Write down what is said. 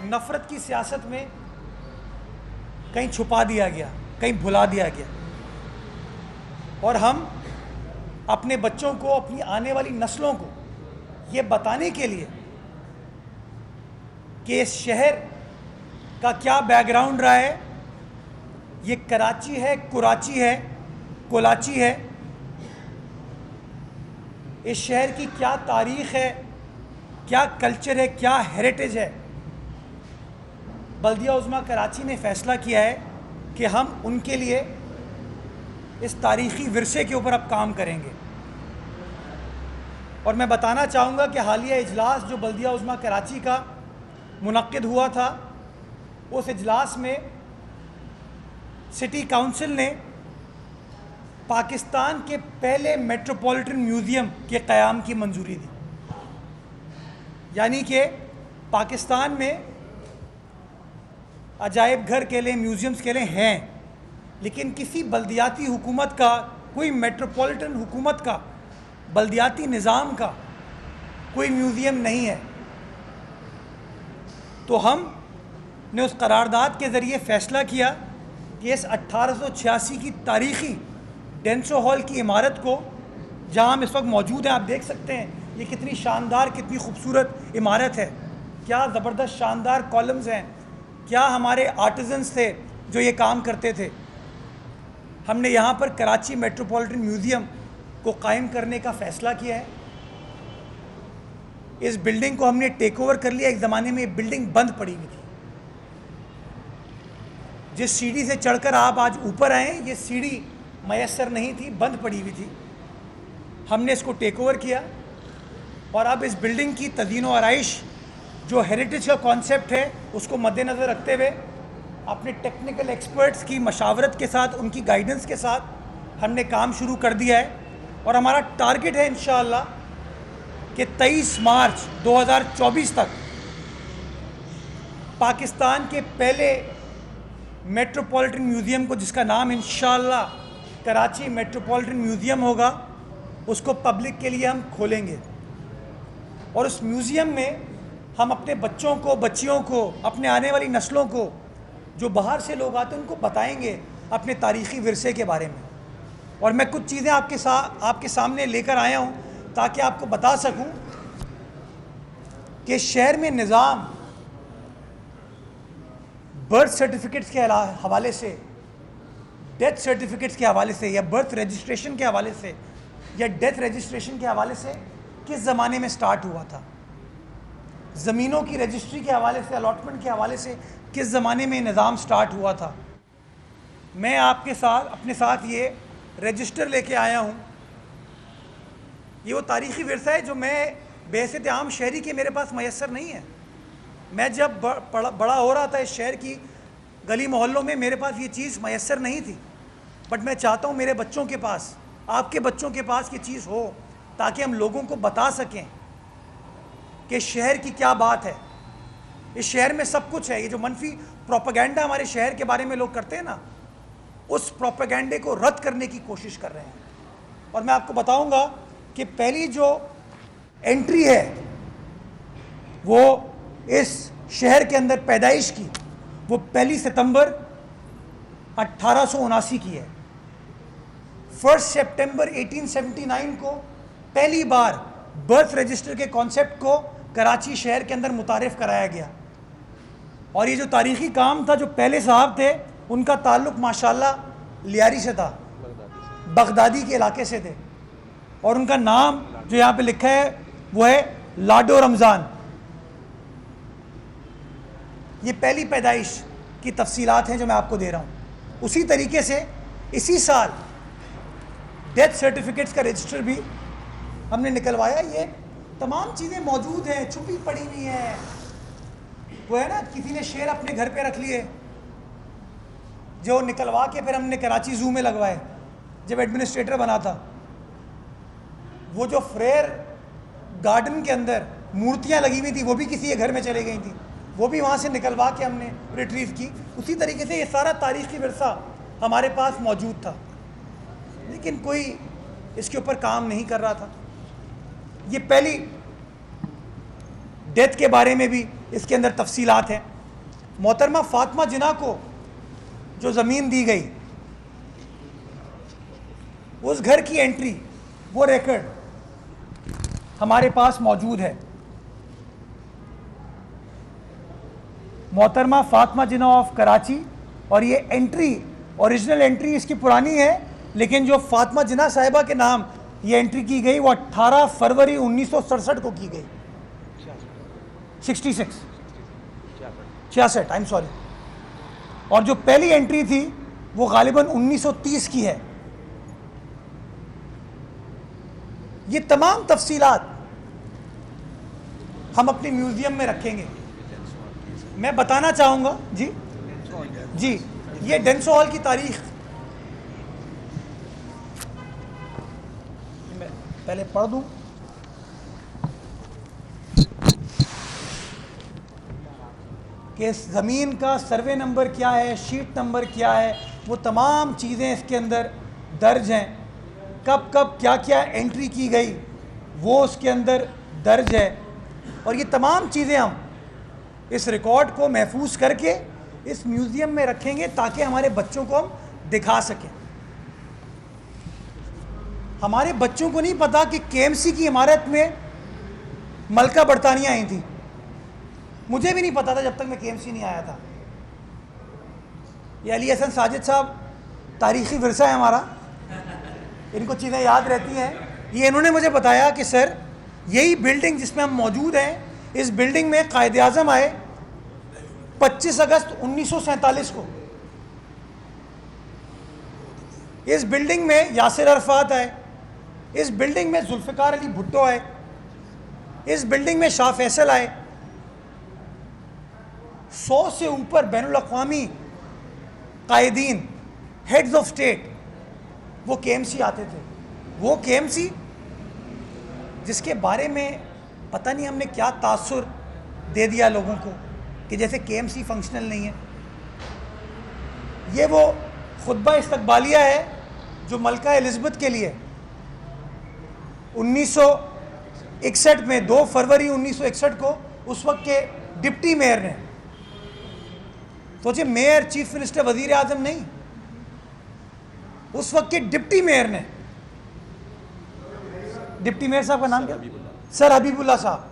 नफ़रत की सियासत में कहीं छुपा दिया गया, कहीं भुला दिया गया, और हम अपने बच्चों को, अपनी आने वाली नस्लों को ये बताने के लिए कि इस शहर का क्या बैकग्राउंड रहा है, ये कराची है, कुराची है, कोलाची है, इस शहर की क्या तारीख़ है, क्या कल्चर है, क्या हेरिटेज है, बल्दिया उज़्मा कराची ने फ़ैसला किया है कि हम उनके लिए इस तारीख़ी विरसे के ऊपर अब काम करेंगे। और मैं बताना चाहूँगा कि हालिया इजलास जो बल्दिया उज़्मा कराची का मुनक्किद हुआ था, उस इजलास में सिटी काउंसिल ने पाकिस्तान के पहले मेट्रोपॉलिटन म्यूज़ियम के क़याम की मंजूरी दी। यानी कि पाकिस्तान में अजायब घर के लिए, म्यूज़ियम्स के लिए हैं, लेकिन किसी बल्दियाती हुकूमत का, कोई मेट्रोपॉलिटन हुकूमत का, बल्दियाती निज़ाम का कोई म्यूज़ियम नहीं है। तो हम ने उस करारदाद के ज़रिए फ़ैसला किया कि इस 1886 की तारीख़ी डेंसो हॉल की इमारत को, जहाँ हम इस वक्त मौजूद हैं, आप देख सकते हैं ये कितनी शानदार, कितनी खूबसूरत इमारत है, क्या ज़बरदस्त शानदार कॉलम्स हैं, क्या हमारे आर्टिजन्स थे जो ये काम करते थे। हमने यहाँ पर कराची मेट्रोपॉलिटन म्यूज़ियम को कायम करने का फ़ैसला किया है। इस बिल्डिंग को हमने टेक ओवर कर लिया। एक ज़माने में ये बिल्डिंग बंद पड़ी हुई थी। जिस सीढ़ी से चढ़कर आप आज ऊपर आए, ये सीढ़ी मयस्सर नहीं थी, बंद पड़ी हुई थी। हमने इसको टेक ओवर किया और अब इस बिल्डिंग की तज़ीन व आराइश, जो हेरिटेज का कॉन्सेप्ट है, उसको मद्देनज़र रखते हुए अपने टेक्निकल एक्सपर्ट्स की मशावरत के साथ, उनकी गाइडेंस के साथ हमने काम शुरू कर दिया है। और हमारा टारगेट है इंशाअल्लाह कि 23 मार्च 2024 तक पाकिस्तान के पहले मेट्रोपॉलिटन म्यूज़ियम को, जिसका नाम इंशाअल्लाह कराची मेट्रोपॉलिटन म्यूज़ियम होगा, उसको पब्लिक के लिए हम खोलेंगे। और उस म्यूज़ियम में हम अपने बच्चों को, बच्चियों को, अपने आने वाली नस्लों को, जो बाहर से लोग आते हैं, उनको बताएंगे अपने तारीख़ी विरसे के बारे में। और मैं कुछ चीज़ें आपके सामने लेकर आया हूँ ताकि आपको बता सकूँ कि शहर में निज़ाम बर्थ सर्टिफिकेट्स के हवाले से, डेथ सर्टिफिकेट्स के हवाले से, या बर्थ रजिस्ट्रेशन के हवाले से, या डेथ रजिस्ट्रेशन के हवाले से किस ज़माने में स्टार्ट हुआ था, ज़मीनों की रजिस्ट्री के हवाले से, अलॉटमेंट के हवाले से किस ज़माने में निज़ाम स्टार्ट हुआ था। मैं आपके साथ, अपने साथ ये रजिस्टर लेके आया हूँ। ये वो तारीख़ी विरसा है जो मैं बेहसियत आम शहरी के मेरे पास मयस्सर नहीं है। मैं जब बड़ा हो रहा था इस शहर की गली मोहल्लों में, मेरे पास ये चीज़ मयस्सर नहीं थी। बट मैं चाहता हूँ मेरे बच्चों के पास, आपके बच्चों के पास ये चीज़ हो, ताकि हम लोगों को बता सकें कि शहर की क्या बात है। इस शहर में सब कुछ है। ये जो मनफी प्रोपेगेंडा हमारे शहर के बारे में लोग करते हैं ना, उस प्रोपेगेंडे को रद्द करने की कोशिश कर रहे हैं। और मैं आपको बताऊंगा कि पहली जो एंट्री है वो इस शहर के अंदर पैदाइश की, वो 1 सितंबर 1879 की है। 1 सितंबर 1879 को पहली बार बर्थ रजिस्टर के कॉन्सेप्ट को कराची शहर के अंदर मुतारिफ कराया गया। और ये जो तारीख़ी काम था, जो पहले साहब थे, उनका ताल्लुक़ माशाल्लाह लियारी से था, बगदादी के इलाके से थे। और उनका नाम जो यहाँ पे लिखा है वो है लाडो रमज़ान। ये पहली पैदाइश की तफसीलात हैं जो मैं आपको दे रहा हूँ। उसी तरीके से इसी साल डेथ सर्टिफिकेट्स का रजिस्टर भी हमने निकलवाया। ये तमाम चीज़ें मौजूद हैं, छुपी पड़ी हुई हैं। वो है ना, किसी ने शेर अपने घर पे रख लिए, जो निकलवा के फिर हमने कराची ज़ू में लगवाए जब एडमिनिस्ट्रेटर बना था। वो जो फ्रेयर गार्डन के अंदर मूर्तियाँ लगी हुई थी, वो भी किसी के घर में चले गई थी, वो भी वहाँ से निकलवा के हमने रिट्रीव की। उसी तरीके से ये सारा तारीख़ी विरसा हमारे पास मौजूद था, लेकिन कोई इसके ऊपर काम नहीं कर रहा था। ये पहली डेथ के बारे में भी इसके अंदर तफसीलात हैं। मोहतरमा फातिमा जिन्ना को जो ज़मीन दी गई, उस घर की एंट्री, वो रिकॉर्ड हमारे पास मौजूद है। मोहतरमा फातिमा जिन्ना ऑफ कराची, और ये एंट्री, ओरिजिनल एंट्री इसकी पुरानी है, लेकिन जो फातिमा जिन्ना साहिबा के नाम ये एंट्री की गई वो 18 फरवरी 1967 को की गई। 66 आई एम सॉरी। और जो पहली एंट्री थी वो गालिबन 1930 की है। ये तमाम तफसीलात हम अपने म्यूजियम में रखेंगे। मैं बताना चाहूँगा जी, ये डेंसो हॉल की तारीख मैं पहले पढ़ दूँ। कि ज़मीन का सर्वे नंबर क्या है, शीट नंबर क्या है, वो तमाम चीज़ें इसके अंदर दर्ज हैं। कब कब क्या क्या एंट्री की गई वो उसके अंदर दर्ज है। और ये तमाम चीज़ें हम इस रिकॉर्ड को महफूज करके इस म्यूज़ियम में रखेंगे ताकि हमारे बच्चों को हम दिखा सकें। हमारे बच्चों को नहीं पता कि केएमसी की इमारत में मलका बरतानिया आई थी। मुझे भी नहीं पता था जब तक मैं केएमसी नहीं आया था। ये अली हसन साजिद साहब तारीख़ी विरसा है हमारा, इनको चीज़ें याद रहती हैं। ये इन्होंने मुझे बताया कि सर यही बिल्डिंग जिसमें हम मौजूद हैं, इस बिल्डिंग में कायदे आज़म आए 25 अगस्त 1947 को। इस बिल्डिंग में यासिर अरफात आए, इस बिल्डिंग में जुल्फ़िकार अली भुट्टो आए, इस बिल्डिंग में शाह फैसल आए। 100 से ऊपर बैनुल अक़वामी कायदीन, हेड्स ऑफ स्टेट, वो केएमसी आते थे। वो केएमसी जिसके बारे में पता नहीं हमने क्या तासुर दे दिया लोगों को कि जैसे केएमसी फंक्शनल नहीं है। ये वो खुतबा इस्तकबालिया है जो मलका एलिज़ाबेथ के लिए 1961 में 2 फरवरी 1961 को उस वक्त के डिप्टी मेयर ने, सोचिए मेयर, चीफ मिनिस्टर, वजीर आजम नहीं, उस वक्त के डिप्टी मेयर ने, डिप्टी मेयर साहब का नाम क्या? सर हबीबुल्ला साहब।